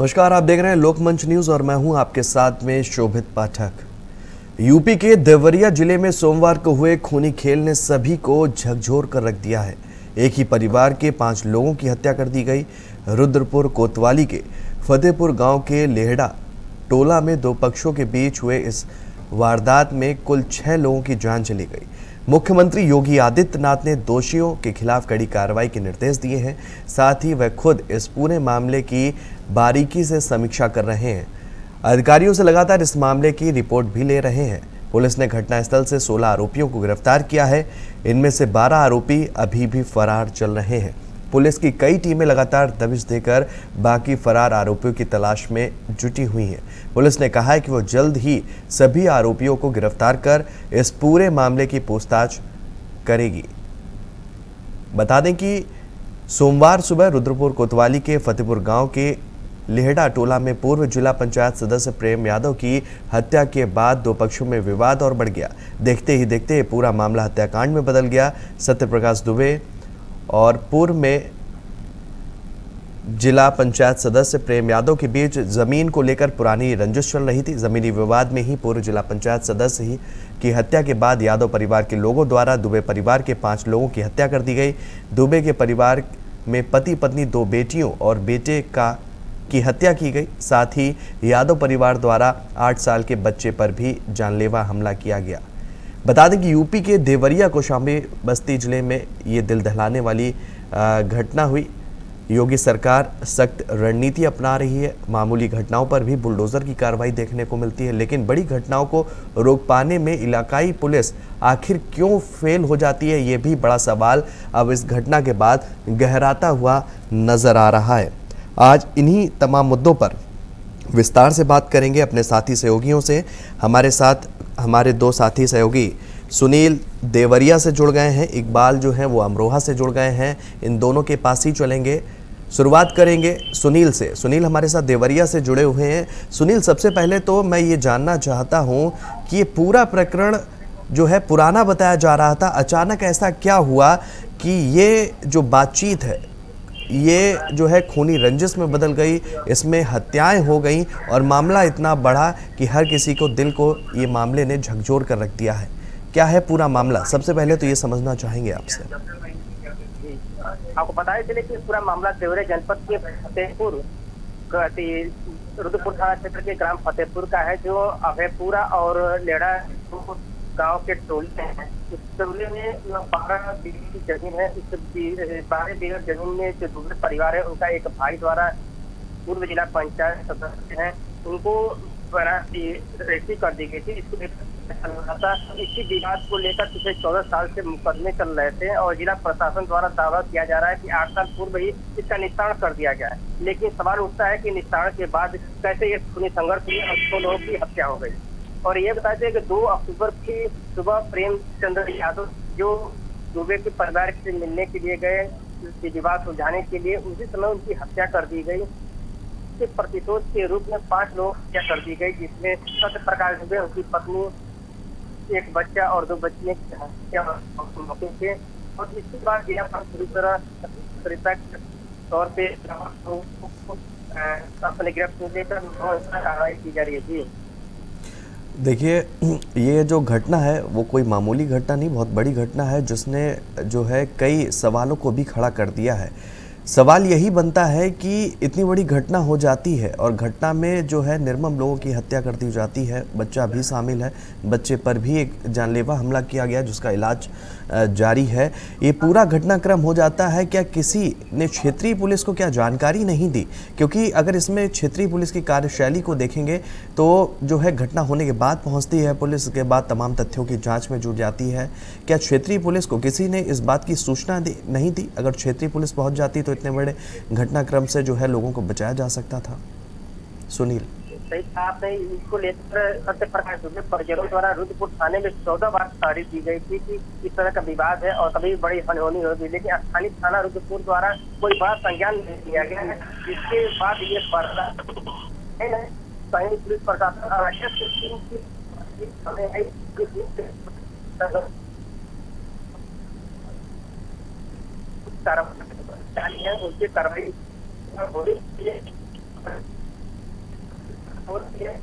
नमस्कार, आप देख रहे हैं लोकमंच न्यूज और मैं हूं आपके साथ में शोभित पाठक। यूपी के देवरिया जिले में सोमवार को हुए खूनी खेल ने सभी को झकझोर कर रख दिया है। एक ही परिवार के 5 लोगों की हत्या कर दी गई। रुद्रपुर कोतवाली के फतेहपुर गांव के लेहड़ा टोला में 2 पक्षों के बीच हुए इस वारदात में कुल 6 लोगों की जान चली गई। मुख्यमंत्री योगी आदित्यनाथ ने दोषियों के खिलाफ कड़ी कार्रवाई के निर्देश दिए हैं। साथ ही वह खुद इस पूरे मामले की बारीकी से समीक्षा कर रहे हैं। अधिकारियों से लगातार इस मामले की रिपोर्ट भी ले रहे हैं। पुलिस ने घटनास्थल से 16 आरोपियों को गिरफ्तार किया है। इनमें से 12 आरोपी अभी भी फरार चल रहे हैं। पुलिस की कई टीमें लगातार दबिश देकर बाकी फरार आरोपियों की तलाश में जुटी हुई हैं। पुलिस ने कहा है कि वो जल्द ही सभी आरोपियों को गिरफ्तार कर इस पूरे मामले की पूछताछ करेगी। बता दें कि सोमवार सुबह रुद्रपुर कोतवाली के फतेहपुर गांव के लेहड़ा टोला में पूर्व जिला पंचायत सदस्य प्रेम यादव की हत्या के बाद 2 पक्षों में विवाद और बढ़ गया। देखते ही देखते पूरा मामला हत्याकांड में बदल गया। सत्यप्रकाश दुबे और पूर्व में जिला पंचायत सदस्य प्रेम यादव के बीच जमीन को लेकर पुरानी रंजिश चल रही थी। जमीनी विवाद में ही पूर्व जिला पंचायत सदस्य ही की हत्या के बाद यादव परिवार के लोगों द्वारा दुबे परिवार के 5 लोगों की हत्या कर दी गई। दुबे के परिवार में पति पत्नी 2 बेटियों और बेटे की हत्या की गई। साथ ही यादव परिवार द्वारा 8 साल के बच्चे पर भी जानलेवा हमला किया गया। बता दें कि यूपी के देवरिया कौशाम्बी बस्ती जिले में ये दिल दहलाने वाली घटना हुई। योगी सरकार सख्त रणनीति अपना रही है। मामूली घटनाओं पर भी बुलडोजर की कार्रवाई देखने को मिलती है, लेकिन बड़ी घटनाओं को रोक पाने में इलाकाई पुलिस आखिर क्यों फेल हो जाती है, ये भी बड़ा सवाल अब इस घटना के बाद गहराता हुआ नजर आ रहा है। आज इन्हीं तमाम मुद्दों पर विस्तार से बात करेंगे अपने साथी सहयोगियों से। हमारे साथ हमारे 2 साथी सहयोगी सुनील देवरिया से जुड़ गए हैं, इकबाल जो है वो अमरोहा से जुड़ गए हैं। इन दोनों के पास ही चलेंगे। शुरुआत करेंगे सुनील से। सुनील हमारे साथ देवरिया से जुड़े हुए हैं। सुनील, सबसे पहले तो मैं ये जानना चाहता हूँ कि ये पूरा प्रकरण जो है पुराना बताया जा रहा था, अचानक ऐसा क्या हुआ कि ये जो बातचीत है ये जो है खूनी रंजिश में बदल गई, इसमें हत्याएं हो गई और मामला इतना बढ़ा कि हर किसी को दिल को ये मामले ने झकझोर कर रख दिया है। क्या है पूरा मामला, सबसे पहले तो ये समझना चाहेंगे आपसे। आपको बताया चले कि पूरा मामला देवरिया जनपद के फतेहपुर रुद्रपुर थाना क्षेत्र के ग्राम फतेहपुर का है, जो अभयपुरा और लेड़ा गांव के टोले हैं। इस टोले में 12 बीघे की जमीन है। इस 12 बीघा जमीन में जो दूसरे परिवार है उनका एक भाई द्वारा पूर्व जिला पंचायत सदस्य हैं, उनको रजिस्ट्री कर दी गई थी। इसी विवाद को लेकर पिछले 14 साल से मुकदमे चल रहे थे और जिला प्रशासन द्वारा दावा किया जा रहा है कि 8 साल पूर्व ही इसका निस्तारण कर दिया गया है। लेकिन सवाल उठता है कि निस्तारण के बाद कैसे ये खूनी संघर्ष हुई और 2 लोगों की हत्या हो गई। और ये बताते हैं कि 2 अक्टूबर की सुबह प्रेमचंद्र यादव जो दुबे के परिवार से मिलने के लिए गए विवाद सुलझाने के लिए, उसी समय उनकी हत्या कर दी गई। इसके प्रतिशोध के रूप में 5 लोगों की हत्या कर दी गई, जिसमें सत्यप्रकाश दुबे, उनकी पत्नी, एक बच्चा और 2 बच्चे की हत्या मौके पे। और इसके बाद जिला पूरी तरह तौर पे अपने गिरफ्त को लेकर कार्रवाई की जा रही थी। देखिए, ये जो घटना है वो कोई मामूली घटना नहीं, बहुत बड़ी घटना है जिसने जो है कई सवालों को भी खड़ा कर दिया है। सवाल यही बनता है कि इतनी बड़ी घटना हो जाती है और घटना में जो है निर्मम लोगों की हत्या कर दी जाती है, बच्चा भी शामिल है, बच्चे पर भी एक जानलेवा हमला किया गया जिसका इलाज जारी है। ये पूरा घटनाक्रम हो जाता है। क्या किसी ने क्षेत्रीय पुलिस को क्या जानकारी नहीं दी? क्योंकि अगर इसमें क्षेत्रीय पुलिस की कार्यशैली को देखेंगे तो जो है घटना होने के बाद पहुंचती है पुलिस, के बाद तमाम तथ्यों की जांच में जुट जाती है। क्या क्षेत्रीय पुलिस को किसी ने इस बात की सूचना नहीं दी? अगर क्षेत्रीय पुलिस पहुंच जाती तो इतने बड़े घटनाक्रम से जो है लोगों को बचाया जा सकता था। सुनील, सही कहा आपने। इसको लेकर सत्यप्रकाश दुबे परिजनों द्वारा रुद्रपुर थाने में 14 बार तारीफ दी गई थी कि इस तरह का विवाद है और कभी बड़ी अनहोनी होगी, लेकिन स्थानीय थाना रुद्रपुर द्वारा कोई बड़ा संज्ञान नहीं लिया गया है। इसके बाद ये पुलिस प्रशासन उनकी कार्रवाई और ये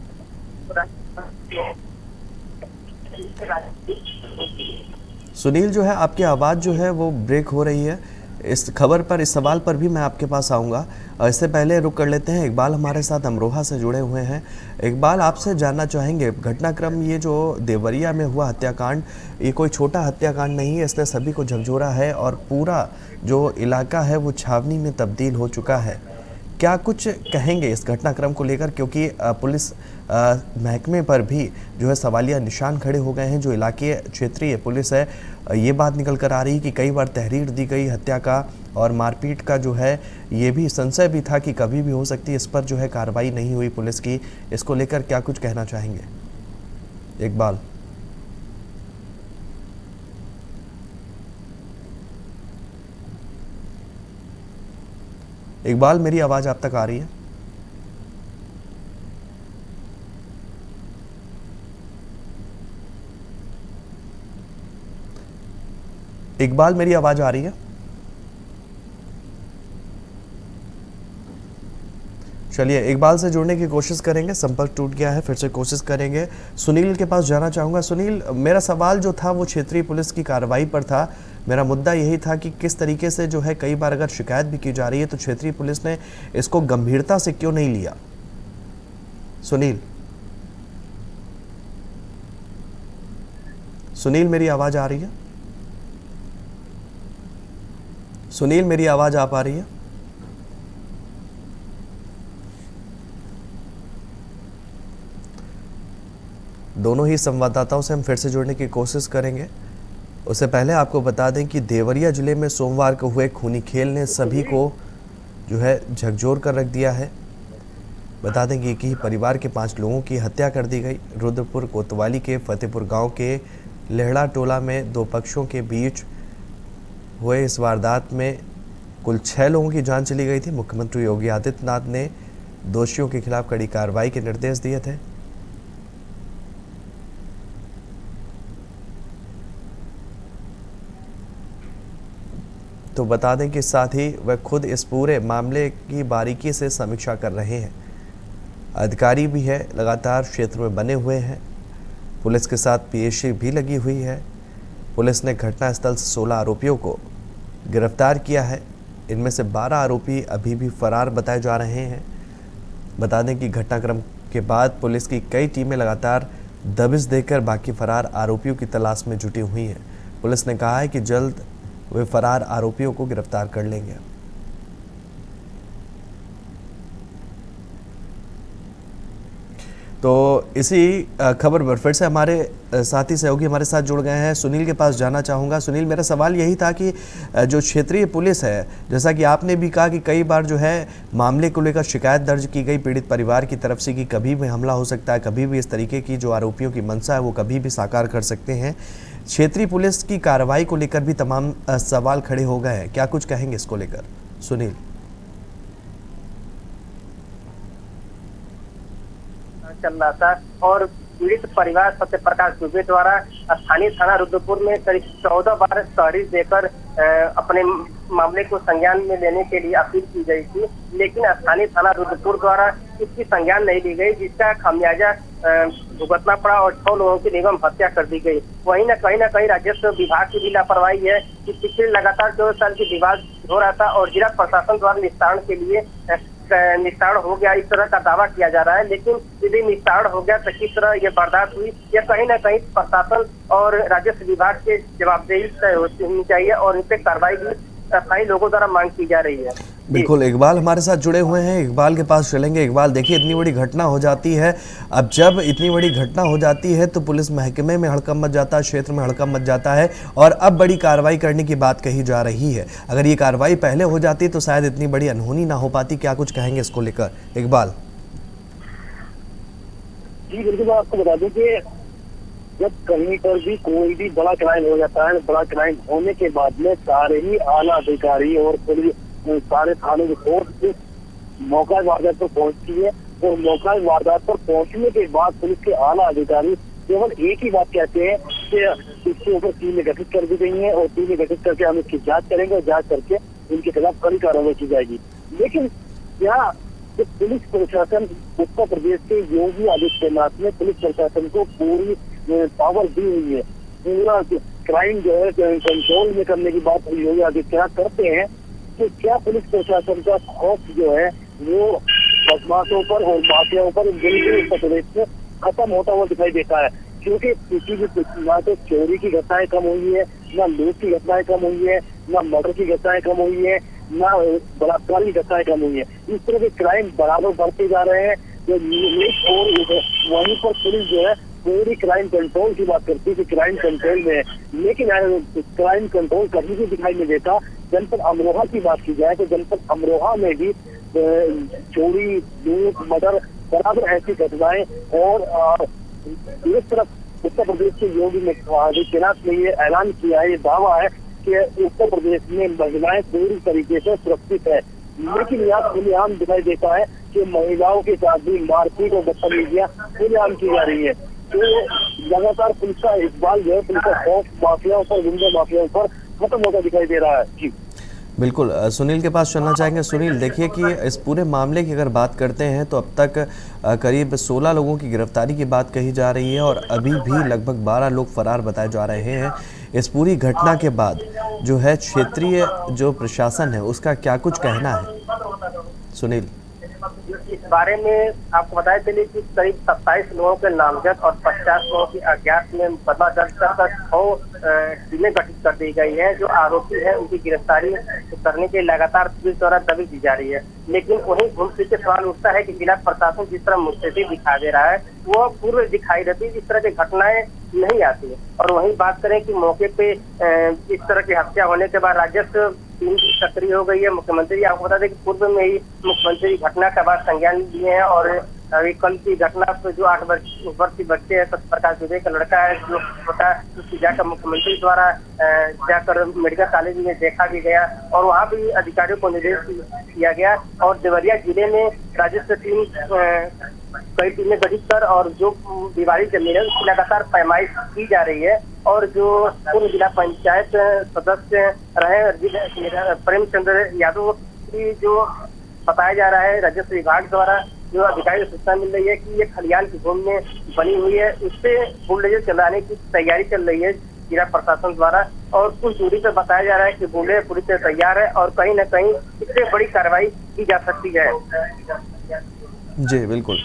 सुनील जो है, आपकी आवाज़ जो है वो ब्रेक हो रही है। इस खबर पर, इस सवाल पर भी मैं आपके पास आऊँगा। इससे पहले रुक कर लेते हैं, इकबाल हमारे साथ अमरोहा से जुड़े हुए हैं। इकबाल, आपसे जानना चाहेंगे घटनाक्रम, ये जो देवरिया में हुआ हत्याकांड, ये कोई छोटा हत्याकांड नहीं है, इसने सभी को झकझोरा है और पूरा जो इलाका है वो छावनी में तब्दील हो चुका है। क्या कुछ कहेंगे इस घटनाक्रम को लेकर, क्योंकि पुलिस महकमे पर भी जो है सवालिया निशान खड़े हो गए हैं। जो इलाके क्षेत्रीय पुलिस है, ये बात निकल कर आ रही है कि कई बार तहरीर दी गई हत्या का और मारपीट का, जो है ये भी संशय भी था कि कभी भी हो सकती है। इस पर जो है कार्रवाई नहीं हुई पुलिस की। इसको लेकर क्या कुछ कहना चाहेंगे इकबाल? इकबाल, मेरी आवाज़ आप तक आ रही है? इकबाल, मेरी आवाज़ आ रही है? चलिए, इकबाल से जुड़ने की कोशिश करेंगे, संपर्क टूट गया है, फिर से कोशिश करेंगे। सुनील के पास जाना चाहूँगा। सुनील, मेरा सवाल जो था वो क्षेत्रीय पुलिस की कार्रवाई पर था। मेरा मुद्दा यही था कि किस तरीके से जो है, कई बार अगर शिकायत भी की जा रही है तो क्षेत्रीय पुलिस ने इसको गंभीरता से क्यों नहीं लिया? सुनील, सुनील मेरी आवाज़ आ रही है? सुनील, मेरी आवाज़ आ पा रही है? दोनों ही संवाददाताओं से हम फिर से जुड़ने की कोशिश करेंगे। उससे पहले आपको बता दें कि देवरिया जिले में सोमवार को हुए खूनी खेल ने सभी को जो है झकझोर कर रख दिया है। बता दें कि एक ही परिवार के 5 लोगों की हत्या कर दी गई। रुद्रपुर कोतवाली के फतेहपुर गांव के लेहड़ा टोला में 2 पक्षों के बीच हुए इस वारदात में कुल 6 लोगों की जान चली गई थी। मुख्यमंत्री योगी आदित्यनाथ ने दोषियों के खिलाफ कड़ी कार्रवाई के निर्देश दिए थे। तो बता दें कि साथ ही वह खुद इस पूरे मामले की बारीकी से समीक्षा कर रहे हैं। अधिकारी भी है, लगातार क्षेत्र में बने हुए हैं। पुलिस के साथ पीएसी भी लगी हुई है। पुलिस ने घटनास्थल से 16 आरोपियों को गिरफ्तार किया है। इनमें से 12 आरोपी अभी भी फरार बताए जा रहे हैं। बता दें कि घटनाक्रम के बाद पुलिस की कई टीमें लगातार दबिश देकर बाकी फरार आरोपियों की तलाश में जुटी हुई हैं। पुलिस ने कहा है कि जल्द वे फरार आरोपियों को गिरफ्तार कर लेंगे। तो इसी खबर पर फिर से हमारे साथी सहयोगी हमारे साथ जुड़ गए हैं। सुनील के पास जाना चाहूँगा। सुनील, मेरा सवाल यही था कि जो क्षेत्रीय पुलिस है, जैसा कि आपने भी कहा कि कई बार जो है मामले को लेकर शिकायत दर्ज की गई पीड़ित परिवार की तरफ से कि कभी भी हमला हो सकता है, कभी भी इस तरीके की जो आरोपियों की मंशा है वो कभी भी साकार कर सकते हैं। क्षेत्रीय पुलिस की कार्रवाई को लेकर भी तमाम सवाल खड़े हो गए हैं। क्या कुछ कहेंगे इसको लेकर सुनील? चल रहा था और पीड़ित परिवार सत्य प्रकाश दुबे द्वारा स्थानीय थाना रुद्रपुर में करीब 14 बार तहरीर देकर अपने मामले को संज्ञान में लेने के लिए अपील की गई थी, लेकिन स्थानीय थाना रुद्रपुर द्वारा इसकी संज्ञान नहीं ली गई, जिसका खामियाजा भुगतना पड़ा और 6 लोगों की निर्मम हत्या कर दी गई। वहीं न कहीं राजस्व विभाग की भी लापरवाही है कि पिछले लगातार 2 साल की विवाद हो रहा था और जिला प्रशासन द्वारा निस्तारण के लिए निस्तारण हो गया, इस तरह का दावा किया जा रहा है। लेकिन यदि निस्तारण हो गया तो किस तरह ये वारदात हुई, या कहीं न कहीं प्रशासन और राजस्व विभाग के जवाबदेही होनी चाहिए और इन पे कार्रवाई भी स्थानीय लोगों द्वारा मांग की जा रही है। बिल्कुल, इकबाल हमारे साथ जुड़े हुए हैं। इकबाल के पास चलेंगे। इकबाल, देखिए, इतनी बड़ी घटना हो जाती है। अब जब इतनी बड़ी घटना हो जाती है तो पुलिस महकमे में हड़कंप मच जाता है, क्षेत्र में हड़कंप मच जाता है और अब बड़ी कार्रवाई करने की बात कही जा रही है। अगर ये कार्रवाई पहले हो जाती तो शायद इतनी बड़ी अनहोनी ना हो पाती। क्या कुछ कहेंगे इसको लेकर इकबाल? जी बिल्कुल, मैं आपको बता दूं कि जब कहीं पर भी कोई भी बड़ा क्राइम हो जाता है, बड़ा क्राइम होने के बाद में सारे ही आला अधिकारी और पुलिस, सारे थाने की फोर्स मौका वारदात पर पहुंचती है और मौका वारदात पर पहुंचने के बाद पुलिस के आला अधिकारी केवल एक ही बात कहते हैं कि इसके ऊपर टीमें गठित कर दी गई है और टीमें गठित करके हम इसकी जांच करेंगे और जांच करके इनके खिलाफ कड़ी कार्रवाई की जाएगी। लेकिन यहाँ कि पुलिस प्रशासन, उत्तर प्रदेश के योगी आदित्यनाथ ने पुलिस प्रशासन को पूरी पावर दी हुई है। पूरा क्राइम जो है कंट्रोल में करने की बात योगी आदित्यनाथ करते हैं। तो क्या पुलिस प्रशासन का खौफ जो है वो बदमाशों पर और माफियाओं पर बिल्कुल उत्तर प्रदेश में खत्म होता हुआ दिखाई देता है? क्योंकि किसी भी ना तो चोरी की घटनाएं कम हुई है, ना लूट की घटनाएं कम हुई है, ना मर्डर की घटनाएं कम हुई है, ना बलात्कार की घटनाएं कम हुई है। इस तरह के क्राइम बराबर बढ़ते जा रहे हैं। और वहीं पर पुलिस जो है पूरी क्राइम कंट्रोल की बात करती है कि क्राइम कंट्रोल में है, लेकिन क्राइम कंट्रोल कभी भी दिखाई नहीं देता। जनपद अमरोहा की बात की जाए तो जनपद अमरोहा में भी चोरी, लूट, मर्डर बराबर ऐसी घटनाएं। और एक तरफ उत्तर प्रदेश के योगी आदित्यनाथ ने ये ऐलान किया है, ये दावा है कि उत्तर प्रदेश में महिलाएं पूरी तरीके से सुरक्षित है, लेकिन यहाँ खुलेआम दिखाई देता है कि महिलाओं के साथ भी मारपीट और बदतमीजियां खुलेआम की जा रही है। तो लगातार पुलिस का इकबाल जो है, पुलिस का खौफ माफियाओं पर, गुंडा माफियाओं पर खत्म होता दिखाई दे रहा है। जी बिल्कुल, सुनील के पास चलना चाहेंगे। सुनील, देखिए कि इस पूरे मामले की अगर बात करते हैं तो अब तक करीब 16 लोगों की गिरफ्तारी की बात कही जा रही है और अभी भी लगभग 12 लोग फरार बताए जा रहे हैं। इस पूरी घटना के बाद जो है क्षेत्रीय जो प्रशासन है उसका क्या कुछ कहना है? सुनील, इस बारे में आपको बताया चलिए कि करीब 27 लोगों के नामजद और 50 लोगों की अज्ञात में मुकदमा दर्ज कर 6 टीमें गठित कर दी गई है। जो आरोपी है उनकी गिरफ्तारी करने के लगातार पुलिस द्वारा दबिश दी जा रही है। लेकिन वहीं घूम फिर के सवाल उठता है कि जिला प्रशासन जिस तरह मुस्तैदी दिखा दे रहा है वो पूर्व दिखाई देती है, इस तरह की घटनाएं नहीं आती है। और वहीं बात करें कि मौके पे इस तरह की हत्या होने के बाद राजस्व टीम सक्रिय हो गई है। मुख्यमंत्री, आपको बता दें कि पूर्व में ही मुख्यमंत्री घटना का बाद संज्ञान लिए हैं और अभी कल की घटना पे जो 8 वर्षीय बच्चे है, सत्यप्रकाश दुबे का लड़का है जो होता है, उसकी जाकर मुख्यमंत्री द्वारा जाकर मेडिकल कॉलेज में देखा भी गया और वहाँ भी अधिकारियों को निर्देश किया गया। और देवरिया जिले में राजस्व टीम कई टीमें गठित कर और जो दीवारी जमीन है उसकी लगातार पैमाइश की जा रही है। और जो पूर्व जिला पंचायत सदस्य रहे प्रेमचंद्र यादव की जो बताया जा रहा है राजस्व विभाग द्वारा जो अधिकारी को सूचना मिल रही है कि ये खलियान की भूमि में बनी हुई है, उससे बुलडोजर चलाने की तैयारी चल रही है जिला प्रशासन द्वारा। और कुछ दूरी पर बताया जा रहा है कि बुलडोजर पूरी तरह तैयार है और कहीं न कहीं इससे बड़ी कार्रवाई की जा सकती है। जी बिल्कुल।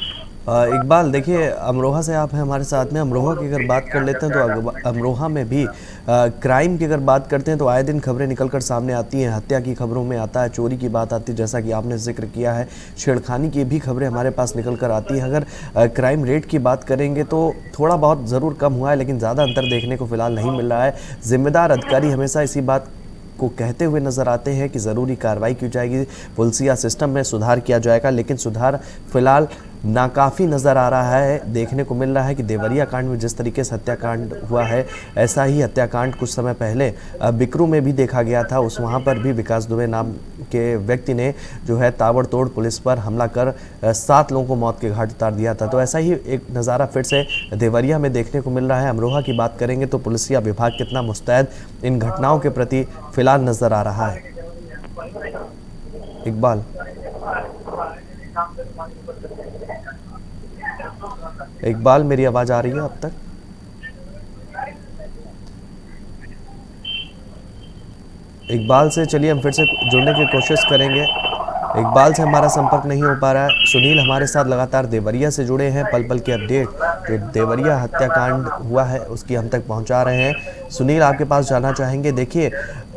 इकबाल, देखिए अमरोहा से आप हैं हमारे साथ में। अमरोहा की अगर बात कर लेते हैं तो अमरोहा में भी क्राइम की अगर बात करते हैं तो आए दिन खबरें निकलकर सामने आती हैं। हत्या की खबरों में आता है, चोरी की बात आती है, जैसा कि आपने जिक्र किया है, छेड़खानी की भी खबरें हमारे पास निकल कर आती हैं। अगर क्राइम रेट की बात करेंगे तो थोड़ा बहुत ज़रूर कम हुआ है, लेकिन ज़्यादा अंतर देखने को फिलहाल नहीं मिल रहा है। जिम्मेदार अधिकारी हमेशा इसी बात को कहते हुए नजर आते हैं कि ज़रूरी कार्रवाई की जाएगी, पुलिसिया सिस्टम में सुधार किया जाएगा, लेकिन सुधार फिलहाल नाकाफ़ी नज़र आ रहा है। देखने को मिल रहा है कि देवरिया कांड में जिस तरीके से हत्याकांड हुआ है, ऐसा ही हत्याकांड कुछ समय पहले बिकरू में भी देखा गया था। वहाँ पर भी विकास दुबे नाम के व्यक्ति ने जो है ताबड़तोड़ पुलिस पर हमला कर 7 लोगों को मौत के घाट उतार दिया था। तो ऐसा ही एक नज़ारा फिर से देवरिया में देखने को मिल रहा है। अमरोहा की बात करेंगे तो पुलिसिया विभाग कितना मुस्तैद इन घटनाओं के प्रति फिलहाल नज़र आ रहा है। इकबाल, इकबाल मेरी आवाज़ आ रही है अब तक? इकबाल से चलिए हम फिर से जुड़ने की कोशिश करेंगे। इकबाल से हमारा संपर्क नहीं हो पा रहा है। सुनील हमारे साथ लगातार देवरिया से जुड़े हैं, पल पल की अपडेट जो देवरिया हत्याकांड हुआ है उसकी हम तक पहुंचा रहे हैं। सुनील, आपके पास जाना चाहेंगे। देखिए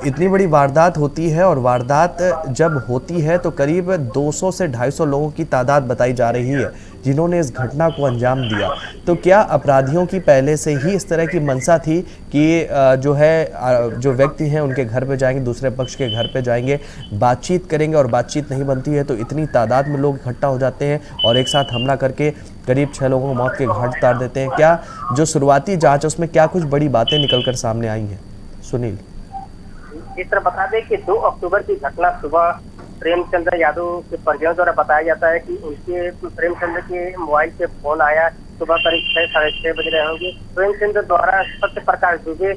इतनी बड़ी वारदात होती है और वारदात जब होती है तो करीब 200 से 250 लोगों की तादाद बताई जा रही है जिन्होंने इस घटना को अंजाम दिया। तो क्या अपराधियों की पहले से ही इस तरह की मंशा थी कि जो है जो व्यक्ति हैं उनके घर पे जाएंगे, दूसरे पक्ष के घर पे जाएंगे, बातचीत करेंगे और बातचीत नहीं बनती है तो इतनी तादाद में लोग इकट्ठा हो जाते हैं और एक साथ हमला करके करीब 6 लोगों को मौत के घाट उतार देते हैं? क्या जो शुरुआती जाँच है उसमें क्या कुछ बड़ी बातें निकल कर सामने आई हैं? सुनील, इस तरह बता दें कि 2 अक्टूबर की घटना सुबह प्रेमचंद्र यादव के परिजनों द्वारा बताया जाता है कि उनके प्रेमचंद्र के मोबाइल से फोन आया सुबह करीब 6 साढ़े 6 बज रहे होंगे। प्रेमचंद्र द्वारा सत्यप्रकाश दुबे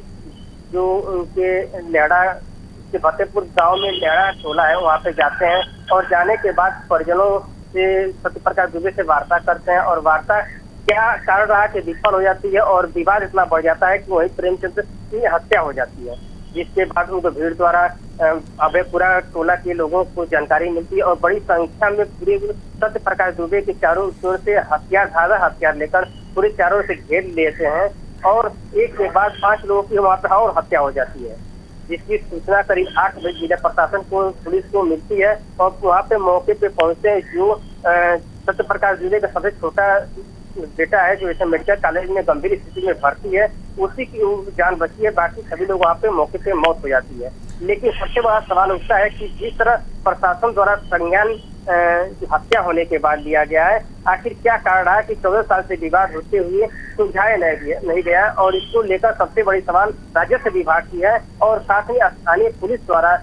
जो उनके लेड़ा के फतेहपुर गांव में लेड़ा टोला है वहां पे जाते हैं और जाने के बाद परिजनों से सत्य प्रकाश दुबे से वार्ता करते हैं और वार्ता क्या कारण रहा कि विफल हो जाती है और विवाद इतना बढ़ जाता है कि वही प्रेमचंद की हत्या हो जाती है, जिसके बाद उनको भीड़ द्वारा अभयपुरा टोला के लोगों को जानकारी मिलती है और बड़ी संख्या में पूरे सत्य प्रकाश दुबे के चारों ओर से हथियार लेकर पूरे चारों ओर से घेर लेते हैं और एक के बाद 5 लोगों की वहां पर और हत्या हो जाती है, जिसकी सूचना करीब 8 बजे जिला प्रशासन को पुलिस को मिलती है और वहाँ पे मौके पे पहुंचते हैं। जो सत्य प्रकाश दुबे का सबसे छोटा बेटा है जो इसे मेडिकल कॉलेज में गंभीर स्थिति में भर्ती है, उसी की जान बची है, बाकी सभी लोग वहाँ पे मौके पे मौत हो जाती है। लेकिन सबसे बड़ा सवाल उठता है कि जिस तरह प्रशासन द्वारा संज्ञान हत्या होने के बाद लिया गया है, आखिर क्या कारण रहा कि 14 साल से विवाद होते हुए सुलझाया नहीं गया और इसको लेकर सबसे बड़ी सवाल राजस्व विभाग की है और साथ ही स्थानीय पुलिस द्वारा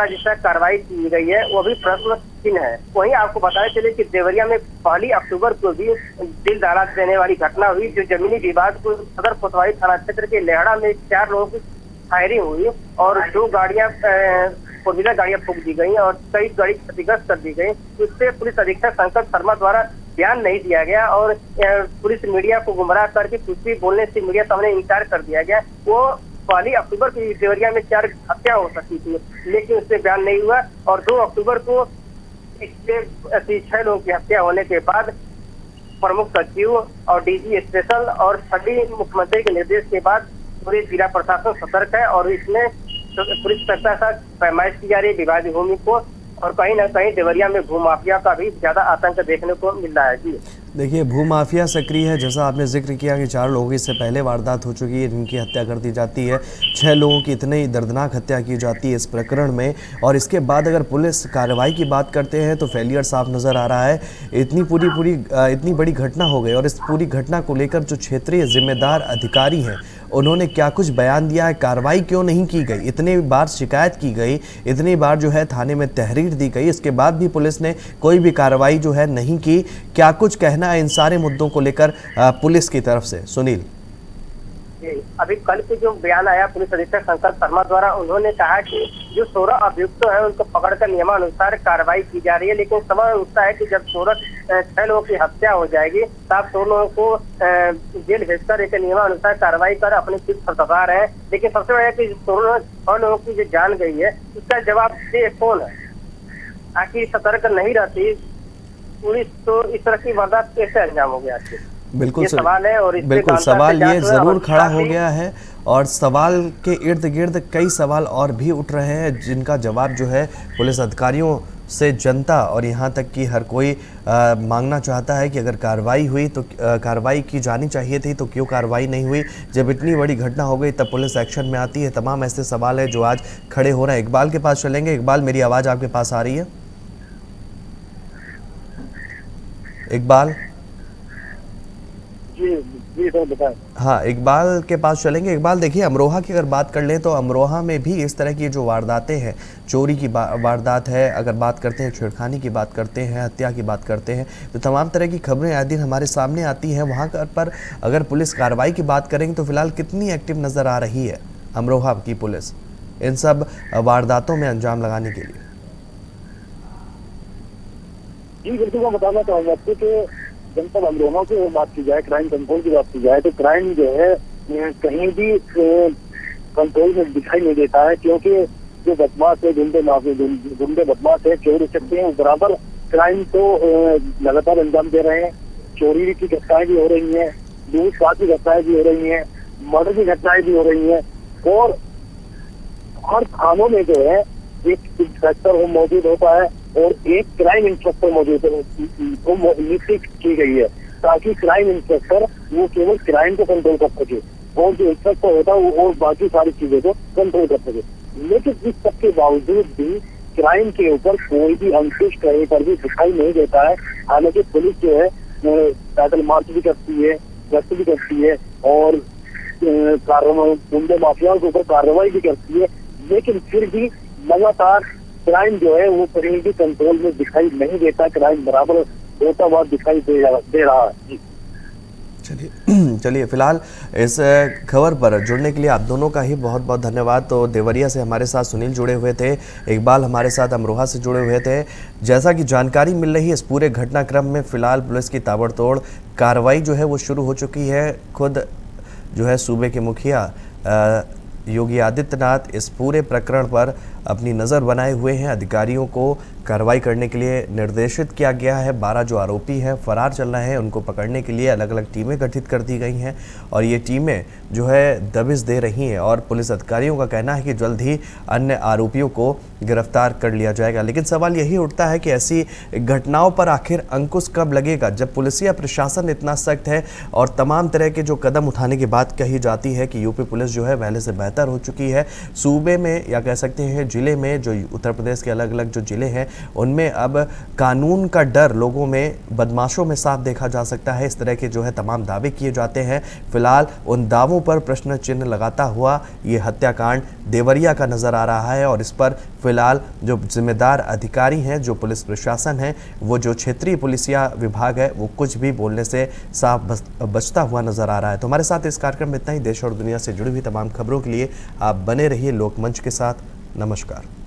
जिस तरह कार्रवाई की गई है वो भी प्रश्न चिन्ह है। वहीं आपको बताया चले कि देवरिया में 1 अक्टूबर को भी दिल दहला देने वाली घटना हुई, जो जमीनी विवाद को सदर कोतवाली थाना क्षेत्र के लेहड़ा में 4 लोगों की फायरिंग हुई और 2 गाड़ियां 4 व्हीलर गाड़ियां फूंक दी गई और कई गाड़ी क्षतिग्रस्त कर दी गई। इससे पुलिस अधीक्षक शंकर शर्मा द्वारा बयान नहीं दिया गया और पुलिस मीडिया को गुमराह करके कुछ भी बोलने से मीडिया सामने इनकार कर दिया गया। वो 1 अक्टूबर को देवरिया में 4 हत्या हो सकती थी, लेकिन उससे बयान नहीं हुआ और 2 अक्टूबर को 6 लोगों की हत्या होने के बाद प्रमुख सचिव और डीजी स्पेशल और सभी मुख्यमंत्री के निर्देश के बाद पूरे जिला प्रशासन सतर्क है और इसमें पुलिस के साथ पैमाइश की जा रही है विवादित भूमि को और कहीं ना कहीं देवरिया में भूमाफिया का भी ज्यादा आतंक देखने को मिल रहा है। जी देखिए, भूमाफिया सक्रिय है, जैसा आपने जिक्र किया कि 4 लोगों की इससे पहले वारदात हो चुकी है जिनकी हत्या कर दी जाती है, 6 लोगों की इतनी दर्दनाक हत्या की जाती है इस प्रकरण में और इसके बाद अगर पुलिस कार्रवाई की बात करते हैं तो फेलियर साफ नज़र आ रहा है। इतनी बड़ी घटना हो गई और इस पूरी घटना को लेकर जो क्षेत्रीय जिम्मेदार अधिकारी हैं उन्होंने क्या कुछ बयान दिया है, कार्रवाई क्यों नहीं की गई, इतने बार शिकायत की गई, इतनी बार जो है थाने में तहरीर दी गई, इसके बाद भी पुलिस ने कोई भी कार्रवाई जो है नहीं की, क्या कुछ कहना है इन सारे मुद्दों को लेकर पुलिस की तरफ से? सुनील, अभी कल के जो बयान आया पुलिस अधीक्षक शंकर शर्मा द्वारा, उन्होंने कहा कि जो 16 अभियुक्त है उनको पकड़कर नियमानुसार कार्रवाई की जा रही है, लेकिन सवाल उठता है कि जब 6 लोगों की हत्या हो जाएगी तब 100 लोगों को जेल भेजकर एक नियमानुसार कार्रवाई कर अपनी चीज फटका रहे हैं। लेकिन सबसे बड़ा है कि 6 लोगों की जो जान गई है उसका जवाब दे कौन है? आखिर सतर्क नहीं रहती पुलिस तो इस तरह की वारदात कैसे अंजाम हो गया? बिल्कुल सवाल है और बिल्कुल सवाल ये जरूर खड़ा हो गया है और सवाल के इर्द गिर्द कई सवाल और भी उठ रहे हैं जिनका जवाब जो है पुलिस अधिकारियों से जनता और यहाँ तक कि हर कोई मांगना चाहता है कि अगर कार्रवाई हुई तो कार्रवाई की जानी चाहिए थी, तो क्यों कार्रवाई नहीं हुई? जब इतनी बड़ी घटना हो गई तब पुलिस एक्शन में आती है। तमाम ऐसे सवाल है जो आज खड़े हो रहे हैं। इकबाल के पास चलेंगे। इकबाल, मेरी आवाज़ आपके पास आ रही है? इकबाल, जी सर बताएं। हाँ, इकबाल के पास चलेंगे। इकबाल, देखिए, अमरोहा की अगर बात कर लें तो अमरोहा में भी इस तरह की जो वारदातें हैं, चोरी की वारदात है, अगर बात करते हैं छेड़खानी की बात करते हैं, हत्या की बात करते हैं, तो तमाम तरह की खबरें आए दिन हमारे सामने आती हैं। वहाँ पर अगर पुलिस कार्रवाई की बात करेंगे तो फिलहाल कितनी एक्टिव नज़र आ रही है अमरोहा की पुलिस इन सब वारदातों में अंजाम लगाने के लिए? जी बिल्कुल, मैं बताना चाहूँगा आपको कि जनपद अमरोहा की बात की जाए, क्राइम कंट्रोल की बात की जाए तो क्राइम जो है कहीं भी कंट्रोल में दिखाई नहीं देता है, क्योंकि जो बदमाश है, गुंडे बदमाश है, चोर सकते हैं, बराबर क्राइम को लगातार अंजाम दे रहे हैं। चोरी की घटनाएं भी हो रही हैं, लूटपाट की घटनाएं भी हो रही हैं, मर्डर की घटनाएं भी हो रही हैं और हर थानों में जो है एक इंस्पेक्टर मौजूद होता है और एक क्राइम इंस्पेक्टर मौजूद नियुक्ति की गई है ताकि क्राइम इंस्पेक्टर वो केवल क्राइम को कंट्रोल कर सके और जो इंस्पेक्टर होता है वो और बाकी सारी चीजों को कंट्रोल कर सके। लेकिन इस सब के बावजूद भी क्राइम के ऊपर कोई भी अंकुश कहीं पर भी दिखाई नहीं देता है। हालांकि पुलिस जो है पैदल मार्च भी करती है, गश्त भी करती है और गुंडे माफियाओं के ऊपर कार्रवाई भी करती है, लेकिन फिर भी लगातार क्राइम जो है वो कहीं भी कंट्रोल में दिखाई नहीं देता। क्राइम बराबर होता हुआ दिखाई दे रहा है। चलिए फिलहाल इस खबर पर जुड़ने के लिए आप दोनों का ही बहुत बहुत धन्यवाद। तो देवरिया से हमारे साथ सुनील जुड़े हुए थे, इकबाल हमारे साथ अमरोहा से जुड़े हुए थे। जैसा कि जानकारी मिल रही है इस पूरे घटनाक्रम में फिलहाल पुलिस की ताबड़तोड़ कार्रवाई जो है वो शुरू हो चुकी है। खुद जो है सूबे के मुखिया योगी आदित्यनाथ इस पूरे प्रकरण पर अपनी नज़र बनाए हुए हैं। अधिकारियों को कार्रवाई करने के लिए निर्देशित किया गया है। 12 जो आरोपी हैं फरार चल रहे हैं, उनको पकड़ने के लिए अलग अलग टीमें गठित कर दी गई हैं और ये टीमें जो है दबिश दे रही हैं और पुलिस अधिकारियों का कहना है कि जल्द ही अन्य आरोपियों को गिरफ्तार कर लिया जाएगा। लेकिन सवाल यही उठता है कि ऐसी घटनाओं पर आखिर अंकुश कब लगेगा, जब पुलिसिया प्रशासन इतना सख्त है और तमाम तरह के जो कदम उठाने की बात कही जाती है कि यूपी पुलिस जो है पहले से बेहतर हो चुकी है। सूबे में या कह सकते हैं जिले में, जो उत्तर प्रदेश के अलग अलग जो जिले हैं उनमें अब कानून का डर लोगों में, बदमाशों में साफ देखा जा सकता है। इस तरह के जो है तमाम दावे किए जाते हैं। फिलहाल उन दावों पर प्रश्न चिन्ह लगाता हुआ ये हत्याकांड देवरिया का नजर आ रहा है और इस पर फिलहाल जो जिम्मेदार अधिकारी हैं, जो पुलिस प्रशासन है, वो जो क्षेत्रीय पुलिसिया विभाग है, वो कुछ भी बोलने से साफ बचता हुआ नजर आ रहा है। तो हमारे साथ इस कार्यक्रम में इतना ही। देश और दुनिया से जुड़ी हुई तमाम खबरों के लिए आप बने रहिए लोकमंच के साथ। नमस्कार।